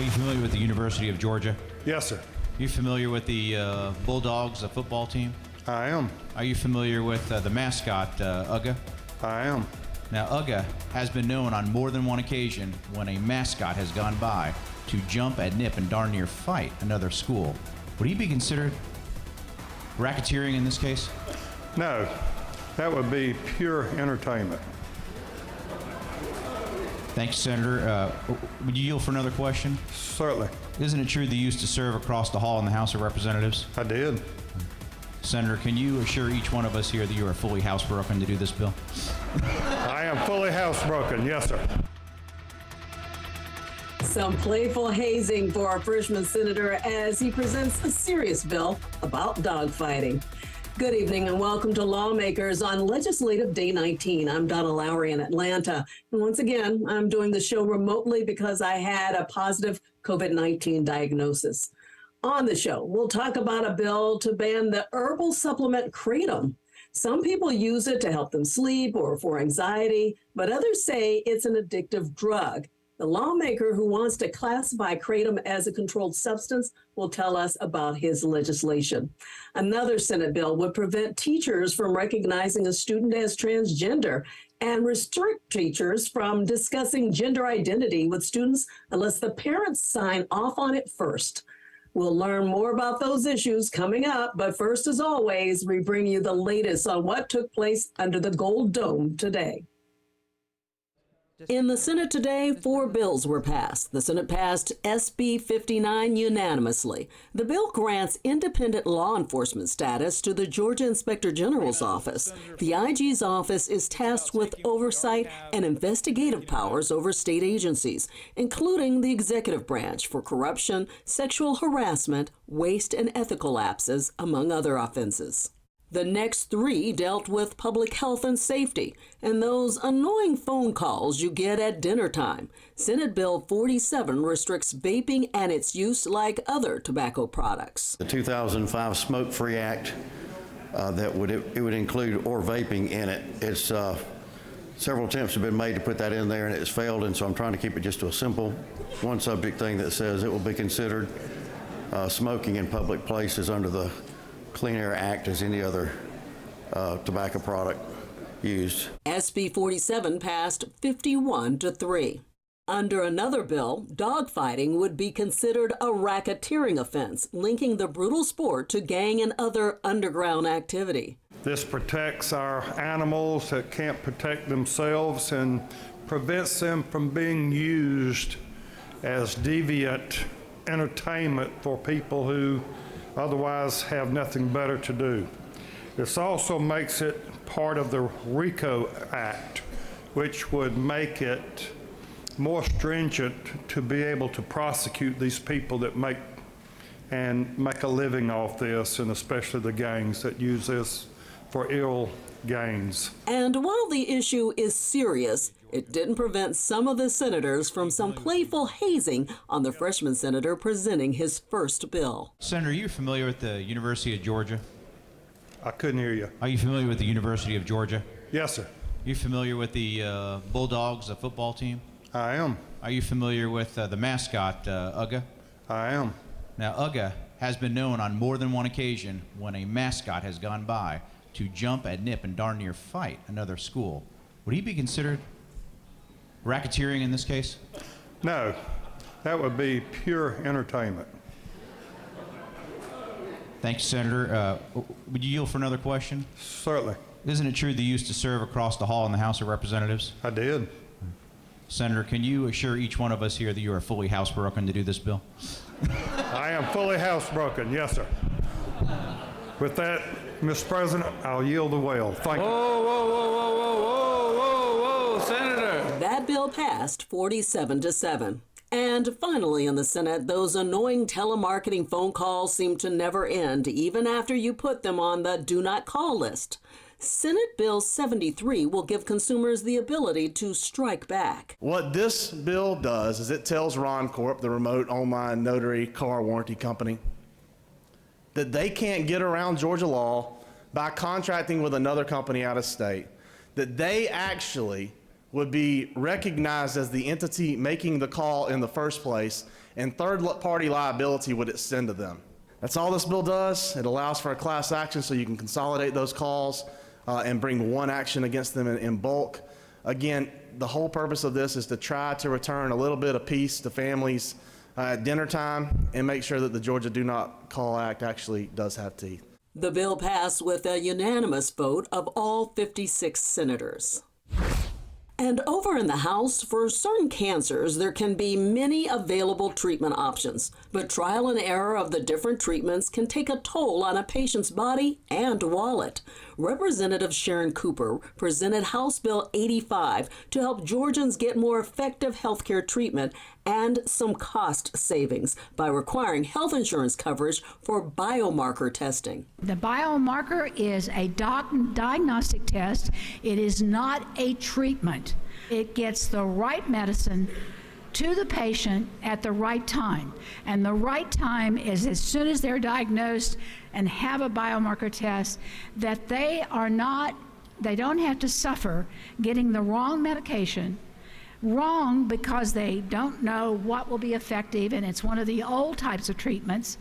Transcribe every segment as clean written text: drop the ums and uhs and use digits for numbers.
Are you familiar with the University of Georgia? Yes, sir. Are you familiar with the Bulldogs, the football team? I am. Are you familiar with the mascot, Uga? I am. Now, Uga has been known on more than one occasion when a mascot has gone by to jump at, nip, and darn near fight another school. Would he be considered racketeering in this case? No, that would be pure entertainment. Thank you, Senator. Would you yield for another question? Certainly. Isn't it true that you used to serve across the hall in the House of Representatives? I did. Senator, can you assure each one of us here that you are fully housebroken to do this bill? I am fully housebroken. Yes, sir. Some playful hazing for our freshman senator as he presents a serious bill about dogfighting. Good evening and welcome to Lawmakers on Legislative Day 19. I'm Donna Lowry in Atlanta. And once again, I'm doing the show remotely because I had a positive COVID-19 diagnosis. On the show, we'll talk about a bill to ban the herbal supplement Kratom. Some people use it to help them sleep or for anxiety, but others say it's an addictive drug. The lawmaker who wants to classify Kratom as a controlled substance will tell us about his legislation. Another Senate bill would prevent teachers from recognizing a student as transgender and restrict teachers from discussing gender identity with students unless the parents sign off on it first. We'll learn more about those issues coming up, but first, as always, we bring you the latest on what took place under the Gold Dome today. In the Senate today, 4 bills were passed. The Senate passed SB 59 unanimously. The bill grants independent law enforcement status to the Georgia Inspector General's office. The IG's office is tasked with oversight and investigative powers over state agencies, including the executive branch for corruption, sexual harassment, waste, and ethical lapses, among other offenses. The next 3 dealt with public health and safety and those annoying phone calls you get at dinner time. Senate Bill 47 restricts vaping and its use like other tobacco products. The 2005 Smoke-Free Act, it would include or vaping in it. It's several attempts have been made to put that in there and it has failed, and so I'm trying to keep it just to a simple one subject thing that says it will be considered smoking in public places under the Clean Air Act as any other tobacco product used. SB 47 passed 51-3. Under another bill, dogfighting would be considered a racketeering offense, linking the brutal sport to gang and other underground activity. This protects our animals that can't protect themselves and prevents them from being used as deviant entertainment for people who otherwise have nothing better to do. This also makes it part of the RICO Act, which would make it more stringent to be able to prosecute these people that make a living off this, and especially the gangs that use this for ill gains. And while the issue is serious, it didn't prevent some of the senators from some playful hazing on the freshman senator presenting his first bill. Senator, are you familiar with the University of Georgia? I couldn't hear you. Are you familiar with the University of Georgia? Yes, sir. Are you familiar with the Bulldogs, the football team? I am. Are you familiar with the mascot, Uga? I am. Now, Uga has been known on more than one occasion when a mascot has gone by to jump at, nip, and darn near fight another school. Would he be considered racketeering in this case? No, that would be pure entertainment. Thank you, Senator. Would you yield for another question? Certainly. Isn't it true that you used to serve across the hall in the House of Representatives? I did. Senator, can you assure each one of us here that you are fully housebroken to do this bill? I am fully housebroken, yes, sir. With that, Mr. President, I'll yield the wheel. Thank you. Whoa, Senator. That bill passed 47-7. And finally in the Senate, those annoying telemarketing phone calls seem to never end, even after you put them on the do not call list. Senate Bill 73 will give consumers the ability to strike back. What this bill does is it tells Ron Corp, the remote online notary car warranty company, that they can't get around Georgia law by contracting with another company out of state, that they actually would be recognized as the entity making the call in the first place, and third-party liability would extend to them. That's all this bill does. It allows for a class action so you can consolidate those calls and bring one action against them in bulk. Again, the whole purpose of this is to try to return a little bit of peace to families at dinner time and make sure that the Georgia Do Not Call Act actually does have teeth. The bill passed with a unanimous vote of all 56 senators. And over in the House, for certain cancers, there can be many available treatment options, but trial and error of the different treatments can take a toll on a patient's body and wallet. Representative Sharon Cooper presented House Bill 85 to help Georgians get more effective health care treatment and some cost savings by requiring health insurance coverage for biomarker testing. The biomarker is a diagnostic test. It is not a treatment. It gets the right medicine to the patient at the right time. And the right time is as soon as they're diagnosed and have a biomarker test, that they don't have to suffer getting the wrong medication, wrong because they don't know what will be effective, and it's one of the old types of treatments,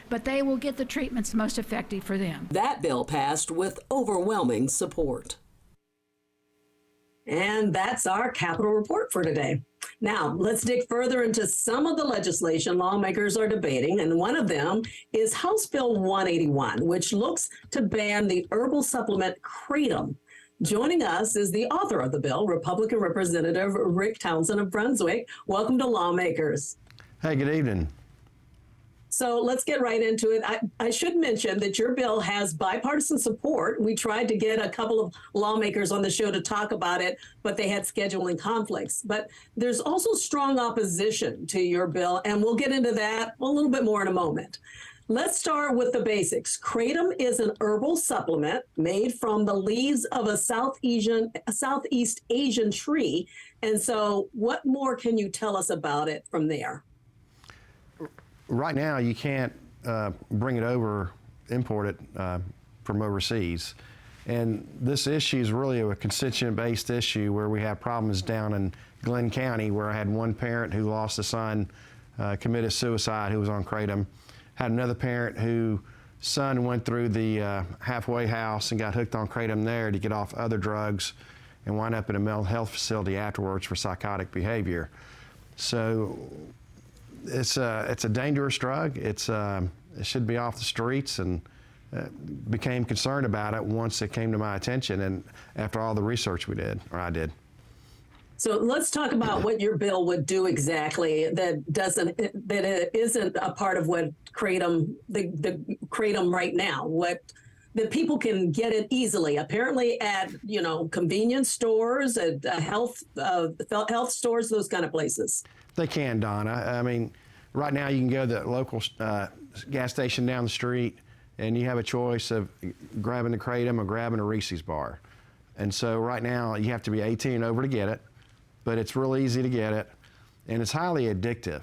but they will get the treatments most effective for them. That bill passed with overwhelming support. And that's our Capitol Report for today. Now, let's dig further into some of the legislation lawmakers are debating, and one of them is House Bill 181, which looks to ban the herbal supplement Kratom. Joining us is the author of the bill, Republican Representative Rick Townsend of Brunswick. Welcome to Lawmakers. Hey, good evening. So let's get right into it. I should mention that your bill has bipartisan support. We tried to get a couple of lawmakers on the show to talk about it, but they had scheduling conflicts. But there's also strong opposition to your bill, and we'll get into that a little bit more in a moment. Let's start with the basics. Kratom is an herbal supplement made from the leaves of a Southeast Asian tree. And so what more can you tell us about it from there? Right now, you can't bring it over, import it from overseas. And this issue is really a constituent-based issue where we have problems down in Glenn County, where I had one parent who lost a son, committed suicide, who was on Kratom. Had another parent whose son went through the halfway house and got hooked on Kratom there to get off other drugs and wound up in a mental health facility afterwards for psychotic behavior. So it's a dangerous drug. It should be off the streets, and became concerned about it once it came to my attention and after all the research I did. So let's talk about what your bill would do exactly that it isn't a part of what Kratom, the Kratom right now, that people can get it easily, apparently at, convenience stores, at health stores, those kind of places. They can, Donna. I mean, right now you can go to the local gas station down the street and you have a choice of grabbing the Kratom or grabbing a Reese's bar. And so right now you have to be 18 and over to get it, but it's real easy to get it, and it's highly addictive.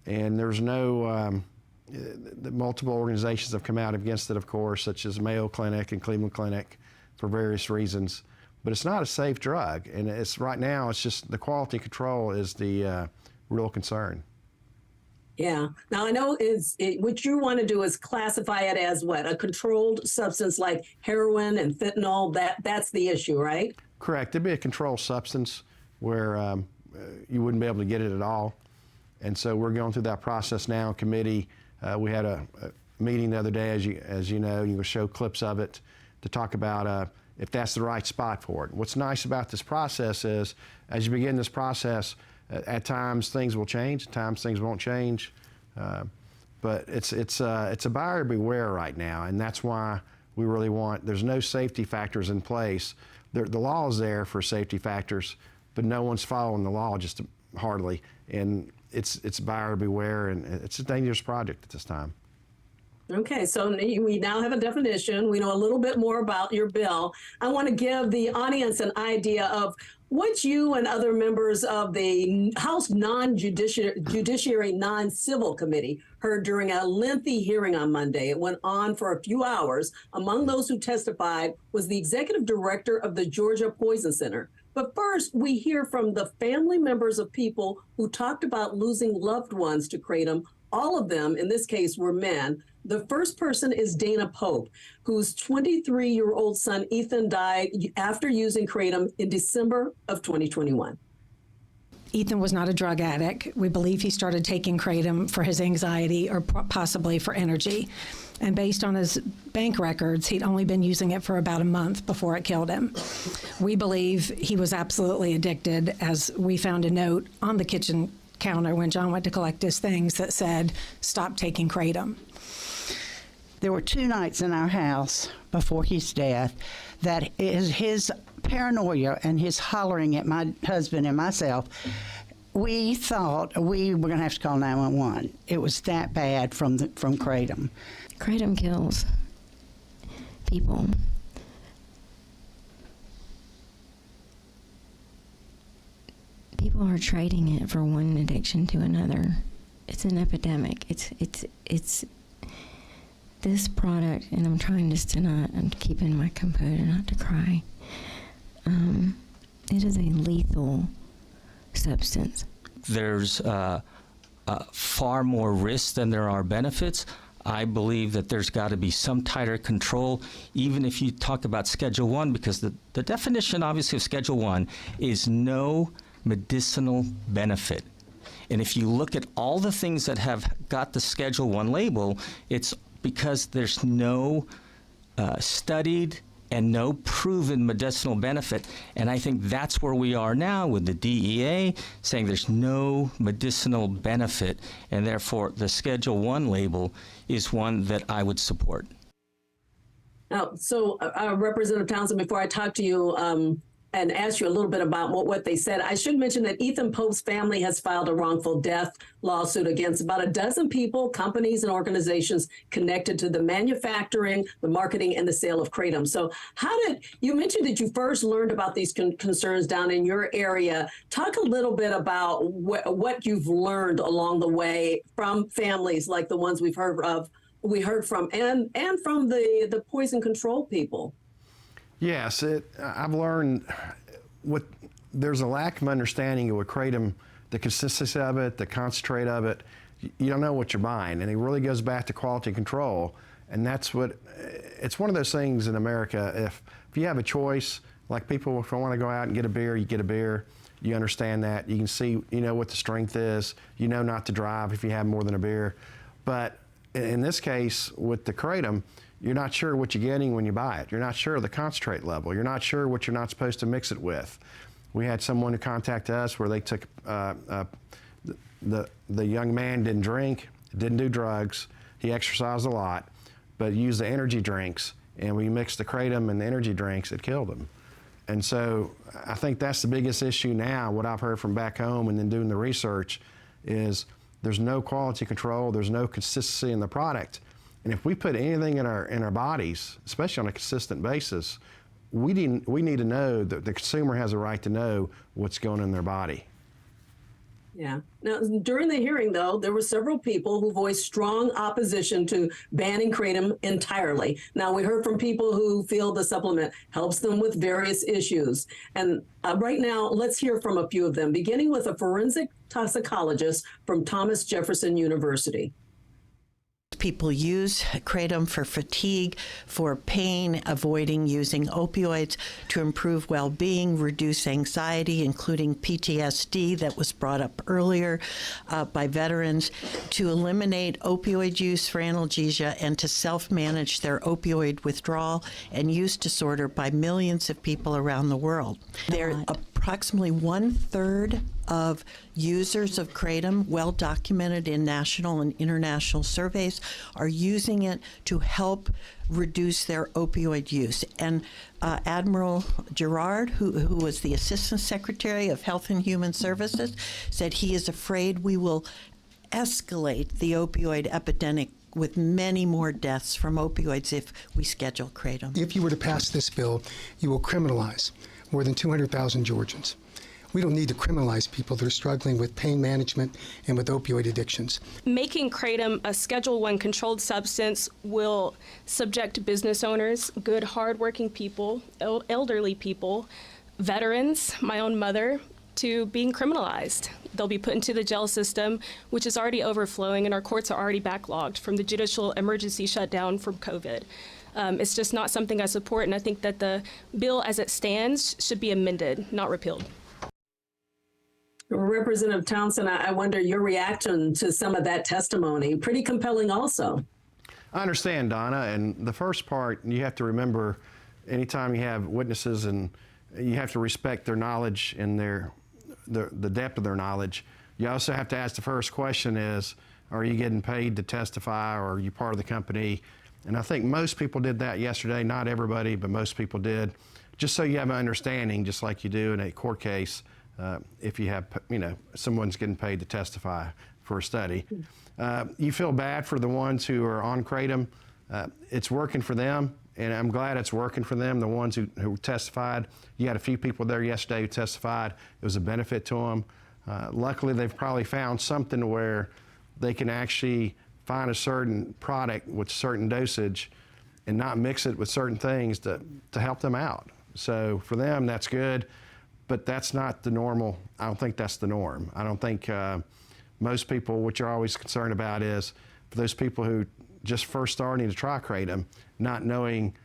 And there's no, the multiple organizations have come out against it, of course, such as Mayo Clinic and Cleveland Clinic for various reasons, but it's not a safe drug. And right now, it's just the quality control is the real concern. Yeah. Now I know what you want to do is classify it as what? A controlled substance like heroin and fentanyl. That's the issue, right? Correct. It'd be a controlled substance where you wouldn't be able to get it at all. And so we're going through that process now in committee. We had a meeting the other day, as you know, you can show clips of it to talk about if that's the right spot for it. What's nice about this process is, as you begin this process, at times things will change, at times things won't change. But it's a buyer beware right now, and that's why we really want, there's no safety factors in place. The law is there for safety factors, but no one's following the law just hardly. And it's buyer beware, and it's a dangerous project at this time. Okay, so we now have a definition. We know a little bit more about your bill. I want to give the audience an idea of what you and other members of the House Judiciary Non-Civil Committee heard during a lengthy hearing on Monday. It went on for a few hours. Among those who testified was the executive director of the Georgia Poison Center, But first, we hear from the family members of people who talked about losing loved ones to Kratom. All of them, in this case, were men. The first person is Dana Pope, whose 23-year-old son, Ethan, died after using Kratom in December of 2021. Ethan was not a drug addict. We believe he started taking Kratom for his anxiety or possibly for energy. And based on his bank records, he'd only been using it for about a month before it killed him. We believe he was absolutely addicted, as we found a note on the kitchen counter when John went to collect his things that said, "Stop taking Kratom." There were 2 nights in our house before his death that his paranoia and his hollering at my husband and myself, we thought we were going to have to call 911. It was that bad from Kratom. Kratom kills people. People are trading it for one addiction to another. It's an epidemic. It's this product, and I'm trying just to not, I'm keeping my composure not to cry. It is a lethal substance. There's far more risks than there are benefits. I believe that there's got to be some tighter control, even if you talk about Schedule 1, because the definition, obviously, of Schedule 1 is no medicinal benefit. And if you look at all the things that have got the Schedule 1 label, it's because there's no studied and no proven medicinal benefit. And I think that's where we are now with the DEA saying there's no medicinal benefit, and therefore the Schedule 1 label is one that I would support. Now, so Representative Townsend, before I talk to you and ask you a little bit about what they said, I should mention that Ethan Pope's family has filed a wrongful death lawsuit against about a dozen people, companies, and organizations connected to the manufacturing, the marketing, and the sale of Kratom. So you mentioned that you first learned about these concerns down in your area. Talk a little bit about what you've learned along the way from families like the ones we heard from, and from the poison control people. Yes, I've learned there's a lack of understanding of what Kratom, the consistency of it, the concentrate of it. You don't know what you're buying, and it really goes back to quality control. And it's one of those things in America. If you have a choice, like people, if I want to go out and get a beer, you get a beer. You understand that. You can see, you know what the strength is. You know not to drive if you have more than a beer. But in this case, with the Kratom, you're not sure what you're getting when you buy it. You're not sure of the concentrate level. You're not sure what you're not supposed to mix it with. We had someone who contacted us where they took, the young man didn't drink, didn't do drugs, he exercised a lot, but used the energy drinks, and we mixed the Kratom and the energy drinks, it killed him. And so I think that's the biggest issue now, what I've heard from back home and then doing the research, is there's no quality control, there's no consistency in the product. And if we put anything in our bodies, especially on a consistent basis, we need to know that the consumer has a right to know what's going in their body. Yeah. Now, during the hearing, though, there were several people who voiced strong opposition to banning Kratom entirely. Now, we heard from people who feel the supplement helps them with various issues. And right now, let's hear from a few of them, beginning with a forensic toxicologist from Thomas Jefferson University. People use Kratom for fatigue, for pain, avoiding using opioids, to improve well-being, reduce anxiety, including PTSD that was brought up earlier by veterans, to eliminate opioid use for analgesia, and to self-manage their opioid withdrawal and use disorder by millions of people around the world. There are approximately 1/3 of users of Kratom, well documented in national and international surveys, are using it to help reduce their opioid use. And Admiral Gerard, who was the Assistant Secretary of Health and Human Services, said he is afraid we will escalate the opioid epidemic with many more deaths from opioids if we schedule Kratom. If you were to pass this bill, you will criminalize more than 200,000 Georgians. We don't need to criminalize people that are struggling with pain management and with opioid addictions. Making Kratom a Schedule I controlled substance will subject business owners, good, hardworking people, elderly people, veterans, my own mother, to being criminalized. They'll be put into the jail system, which is already overflowing, and our courts are already backlogged from the judicial emergency shutdown from COVID. It's just not something I support, and I think that the bill as it stands should be amended, not repealed. Representative Townsend, I wonder your reaction to some of that testimony. Pretty compelling also. I understand, Donna, and the first part, you have to remember, anytime you have witnesses, and you have to respect their knowledge and the depth of their knowledge. You also have to ask the first question is, are you getting paid to testify, or are you part of the company? And I think most people did that yesterday, not everybody, but most people did, just so you have an understanding, just like you do in a court case, if you have, someone's getting paid to testify for a study. You feel bad for the ones who are on Kratom. It's working for them, and I'm glad it's working for them, the ones who testified. You had a few people there yesterday who testified. It was a benefit to them. Luckily, they've probably found something where they can actually find a certain product with certain dosage and not mix it with certain things to help them out. So for them, that's good, but that's not the normal. I don't think that's the norm. I don't think most people, what you're always concerned about is for those people who just first starting to try Kratom, not knowing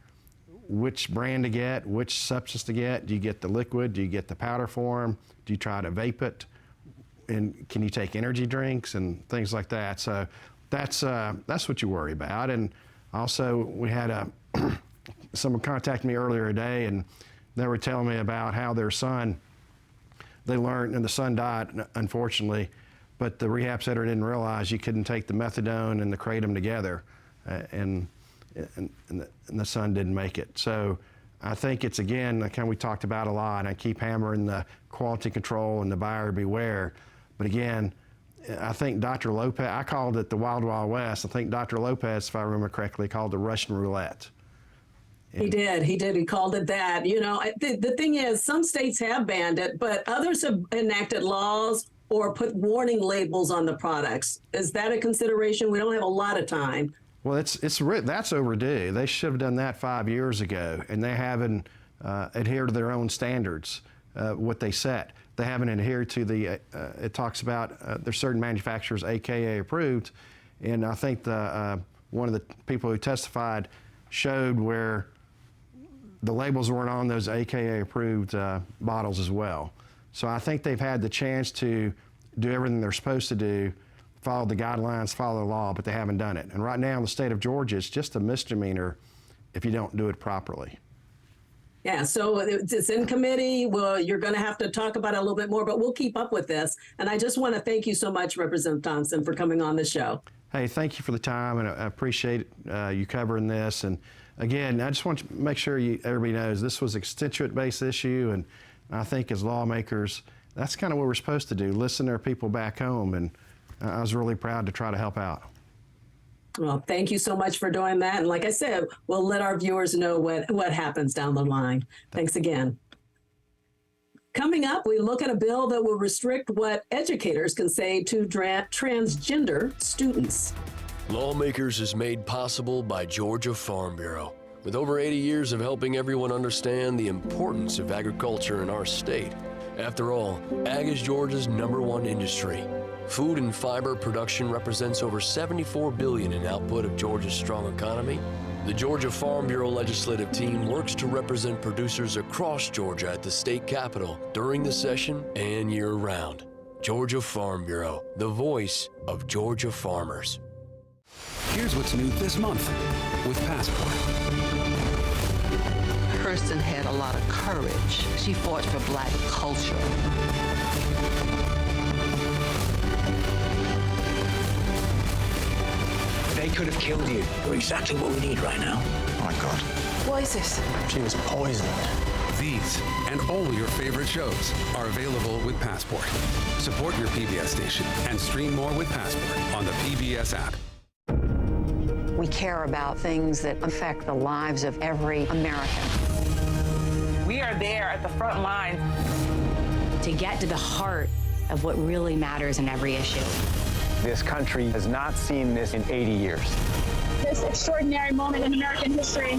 which brand to get, which substance to get. Do you get the liquid? Do you get the powder form? Do you try to vape it? And can you take energy drinks and things like that? So that's what you worry about. And also, we had someone contact me earlier today, and they were telling me about how their son, they learned, and the son died, unfortunately, but the rehab center didn't realize you couldn't take the methadone and the Kratom together, and the son didn't make it. So I think it's, again, kind of we talked about a lot. I keep hammering the quality control and the buyer beware. But again, I think Dr. Lopez, I called it the Wild Wild West. I think Dr. Lopez, if I remember correctly, called it Russian roulette. He did. He called it that. The thing is, some states have banned it, but others have enacted laws or put warning labels on the products. Is that a consideration? We don't have a lot of time. Well, that's overdue. They should have done that 5 years ago, and they haven't adhered to their own standards, what they set. They haven't adhered to it talks about there's certain manufacturers AKA approved, and I think one of the people who testified showed where the labels weren't on those AKA approved bottles as well. So I think they've had the chance to do everything they're supposed to do, follow the guidelines, follow the law, but they haven't done it. And right now in the state of Georgia, it's just a misdemeanor if you don't do it properly. Yeah, so it's in committee. Well, you're going to have to talk about it a little bit more, but we'll keep up with this. And I just want to thank you so much, Representative Thompson, for coming on the show. Hey, thank you for the time, and I appreciate you covering this. And again, I just want to make sure everybody knows this was a constituent-based issue, and I think as lawmakers, that's kind of what we're supposed to do, listen to our people back home, and I was really proud to try to help out. Well, thank you so much for doing that. And like I said, we'll let our viewers know what happens down the line. Thanks again. Coming up, we look at a bill that will restrict what educators can say to transgender students. Lawmakers is made possible by Georgia Farm Bureau. With over 80 years of helping everyone understand the importance of agriculture in our state. After all, ag is Georgia's #1 industry. Food and fiber production represents over $74 billion in output of Georgia's strong economy. The Georgia Farm Bureau legislative team works to represent producers across Georgia at the state capitol during the session and year-round. Georgia Farm Bureau, the voice of Georgia farmers. Here's what's new this month with Passport. Kirsten had a lot of courage. She fought for Black culture. They could have killed you. You're exactly what we need right now. Oh my God. What is this? She was poisoned. These and all your favorite shows are available with Passport. Support your PBS station and stream more with Passport on the PBS app. We care about things that affect the lives of every American. We are there at the front line to get to the heart of what really matters in every issue. This country has not seen this in 80 years. This extraordinary moment in American history.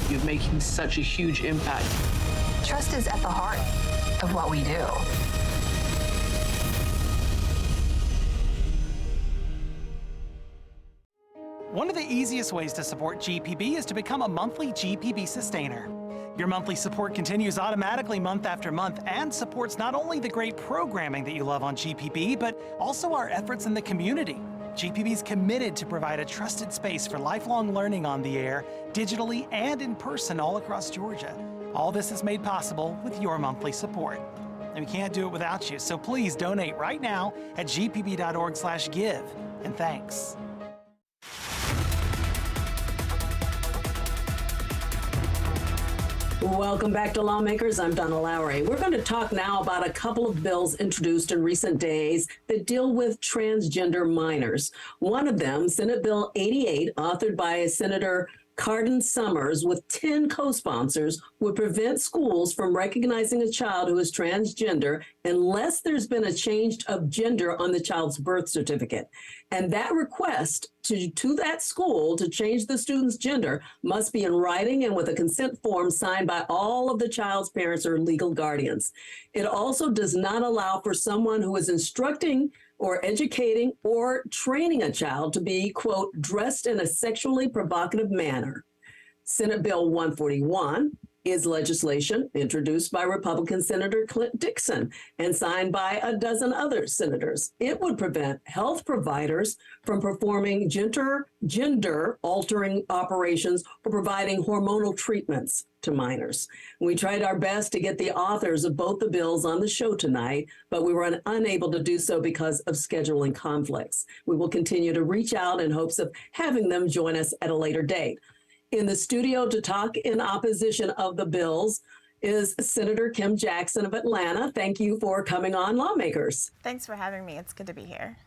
You're making such a huge impact. Trust is at the heart of what we do. One of the easiest ways to support GPB is to become a monthly GPB sustainer. Your monthly support continues automatically month after month and supports not only the great programming that you love on GPB, but also our efforts in the community. GPB is committed to provide a trusted space for lifelong learning on the air, digitally and in person all across Georgia. All this is made possible with your monthly support. And we can't do it without you, so please donate right now at gpb.org/give. And thanks. Welcome back to Lawmakers. I'm Donna Lowry. We're going to talk now about a couple of bills introduced in recent days that deal with transgender minors. One of them, Senate Bill 88, authored by Senator Kratom Summers with 10 co-sponsors, would prevent schools from recognizing a child who is transgender unless there's been a change of gender on the child's birth certificate. And that request to that school to change the student's gender must be in writing and with a consent form signed by all of the child's parents or legal guardians. It also does not allow for someone who is instructing or educating or training a child to be, quote, dressed in a sexually provocative manner. Senate Bill 141 is legislation introduced by Republican Senator Clint Dixon and signed by a dozen other senators. It would prevent health providers from performing gender-altering operations or providing hormonal treatments to minors. We tried our best to get the authors of both the bills on the show tonight, but we were unable to do so because of scheduling conflicts. We will continue to reach out in hopes of having them join us at a later date. In the studio to talk in opposition of the bills is Senator Kim Jackson of Atlanta. Thank you for coming on, Lawmakers. Thanks for having me. It's good to be here.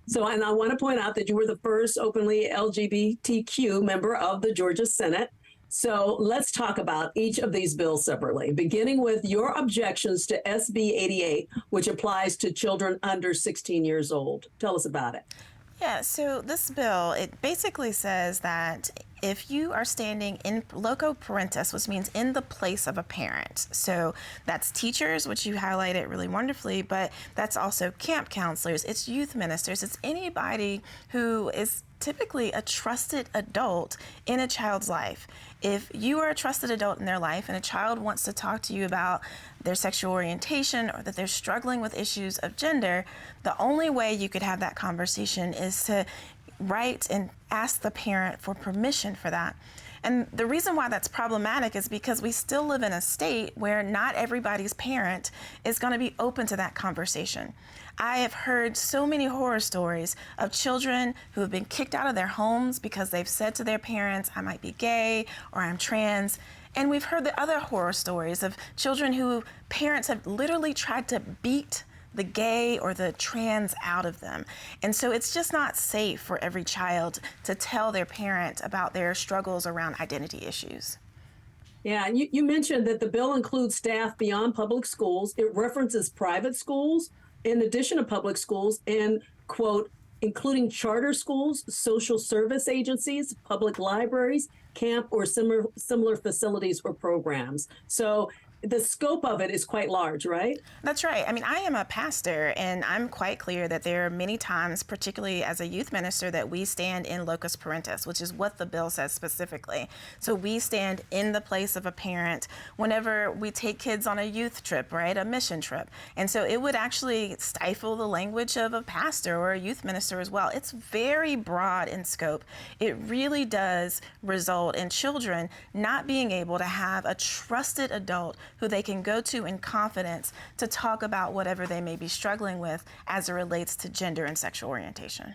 So, and I want to point out that you were the first openly LGBTQ member of the Georgia Senate. So let's talk about each of these bills separately, beginning with your objections to SB 88, which applies to children under 16 years old. Tell us about it. Yeah, so this bill, it basically says that if you are standing in loco parentis, which means in the place of a parent, so that's teachers, which you highlighted really wonderfully, but that's also camp counselors, it's youth ministers, it's anybody who is typically a trusted adult in a child's life. If you are a trusted adult in their life and a child wants to talk to you about their sexual orientation or that they're struggling with issues of gender, the only way you could have that conversation is to write and ask the parent for permission for that. And the reason why that's problematic is because we still live in a state where not everybody's parent is going to be open to that conversation. I have heard so many horror stories of children who have been kicked out of their homes because they've said to their parents, I might be gay or I'm trans. And we've heard the other horror stories of children who parents have literally tried to beat the gay or the trans out of them. And so it's just not safe for every child to tell their parent about their struggles around identity issues. Yeah, and you mentioned that the bill includes staff beyond public schools. It references private schools in addition to public schools and, quote, including charter schools, social service agencies, public libraries, camp or similar facilities or programs. So the scope of it is quite large, right? That's right. I mean, I am a pastor, and I'm quite clear that there are many times, particularly as a youth minister, that we stand in locus parentis, which is what the bill says specifically. So we stand in the place of a parent whenever we take kids on a youth trip, right, a mission trip. And so it would actually stifle the language of a pastor or a youth minister as well. It's very broad in scope. It really does result in children not being able to have a trusted adult who they can go to in confidence to talk about whatever they may be struggling with as it relates to gender and sexual orientation.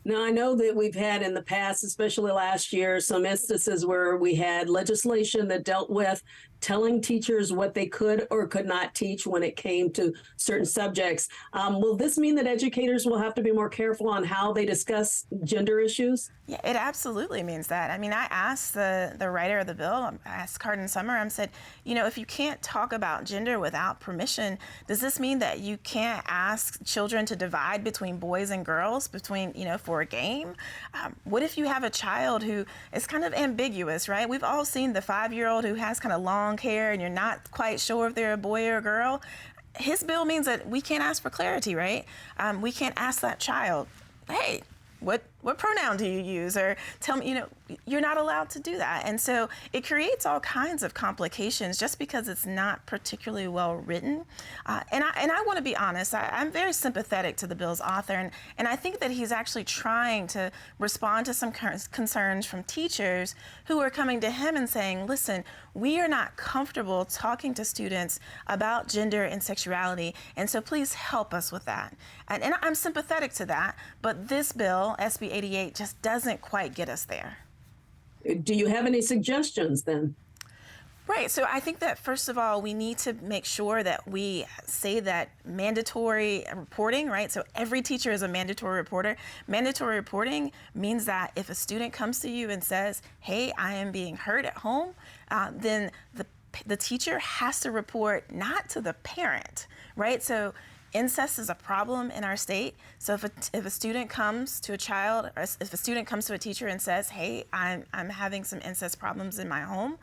Now, I know that we've had in the past, especially last year, some instances where we had legislation that dealt with telling teachers what they could or could not teach when it came to certain subjects. Will this mean that educators will have to be more careful on how they discuss gender issues? Yeah, it absolutely means that. I mean, I asked the writer of the bill, I asked Kratom Summers, I said, you know, if you can't talk about gender without permission, does this mean that you can't ask children to divide between boys and girls, between, you know, for a game? What if you have a child who is kind of ambiguous, right? We've all seen the 5-year-old who has kind of long long hair and you're not quite sure if they're a boy or a girl, his bill means that we can't ask for clarity, right? We can't ask that child, hey, what pronoun do you use? Or tell me, you're not allowed to do that. And so it creates all kinds of complications just because it's not particularly well written. And I want to be honest, I'm very sympathetic to the bill's author. And I think that he's actually trying to respond to some concerns from teachers who are coming to him and saying, listen, we are not comfortable talking to students about gender and sexuality. And so please help us with that. And I'm sympathetic to that. But this bill, SB 88, just doesn't quite get us there. Do you have any suggestions then? Right. So I think that, first of all, we need to make sure that we say that mandatory reporting, right? So every teacher is a mandatory reporter. Mandatory reporting means that if a student comes to you and says, hey, I am being hurt at home, then the teacher has to report not to the parent, right? So incest is a problem in our state. So if a student comes to a child, or if a student comes to a teacher and says, hey, I'm having some incest problems in my home,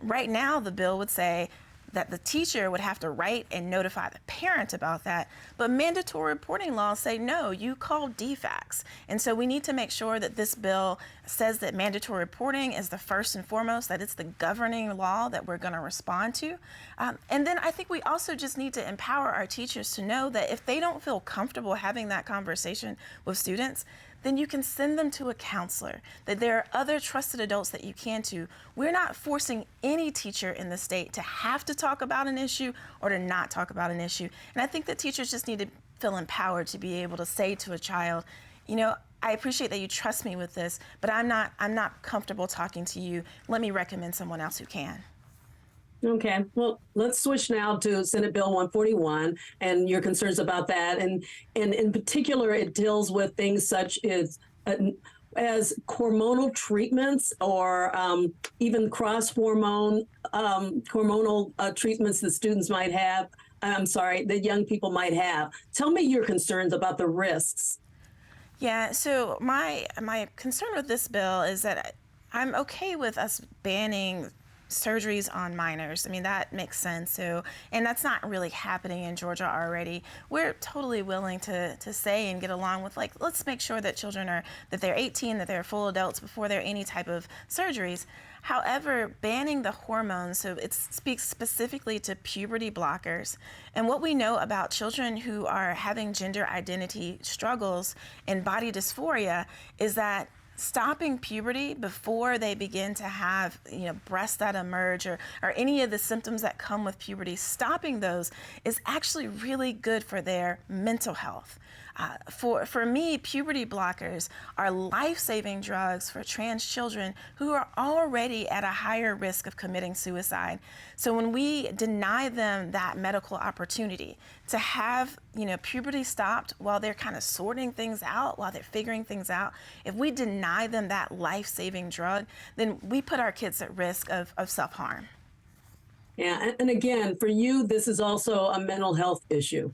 right now the bill would say that the teacher would have to write and notify the parent about that. But mandatory reporting laws say, no, you call DFACS. And so we need to make sure that this bill says that mandatory reporting is the first and foremost, that it's the governing law that we're going to respond to. And then I think we also just need to empower our teachers to know that if they don't feel comfortable having that conversation with students, then you can send them to a counselor, that there are other trusted adults that you can to. We're not forcing any teacher in the state to have to talk about an issue or to not talk about an issue. And I think that teachers just need to feel empowered to be able to say to a child, I appreciate that you trust me with this, but I'm not comfortable talking to you. Let me recommend someone else who can. Okay, well, let's switch now to Senate Bill 141 and your concerns about that. And in particular, it deals with things such as hormonal treatments or even hormonal treatments that students might have. That young people might have. Tell me your concerns about the risks. Yeah, so my concern with this bill is that I'm okay with us banning surgeries on minors. I mean, that makes sense. So, and that's not really happening in Georgia already. We're totally willing to say and get along with, let's make sure that that they're 18, that they're full adults before there are any type of surgeries. However, banning the hormones, so it speaks specifically to puberty blockers. And what we know about children who are having gender identity struggles and body dysphoria is that stopping puberty before they begin to have, breasts that emerge or any of the symptoms that come with puberty, stopping those is actually really good for their mental health. For me, puberty blockers are life-saving drugs for trans children who are already at a higher risk of committing suicide. So when we deny them that medical opportunity to have, puberty stopped while they're kind of sorting things out, while they're figuring things out, if we deny them that life-saving drug, then we put our kids at risk of self-harm. Yeah, and again, for you, this is also a mental health issue.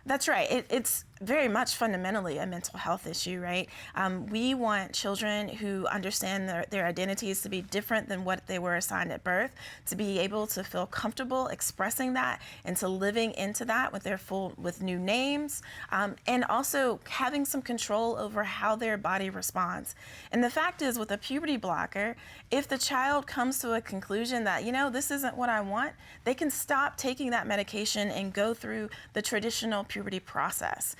That's right. It's very much fundamentally a mental health issue, right? We want children who understand their identities to be different than what they were assigned at birth, to be able to feel comfortable expressing that and to living into that with new names, and also having some control over how their body responds. And the fact is, with a puberty blocker, if the child comes to a conclusion that, this isn't what I want, they can stop taking that medication and go through the traditional puberty process.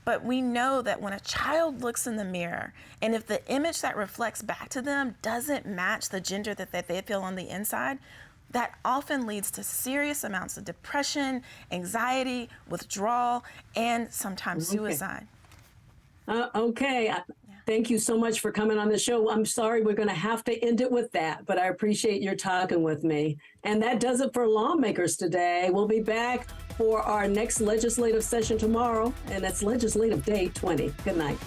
But we know that when a child looks in the mirror, and if the image that reflects back to them doesn't match the gender that they feel on the inside, that often leads to serious amounts of depression, anxiety, withdrawal, and sometimes suicide. Okay. Thank you so much for coming on the show. I'm sorry we're going to have to end it with that, but I appreciate your talking with me. And that does it for Lawmakers today. We'll be back for our next legislative session tomorrow, and that's Legislative Day 20. Good night.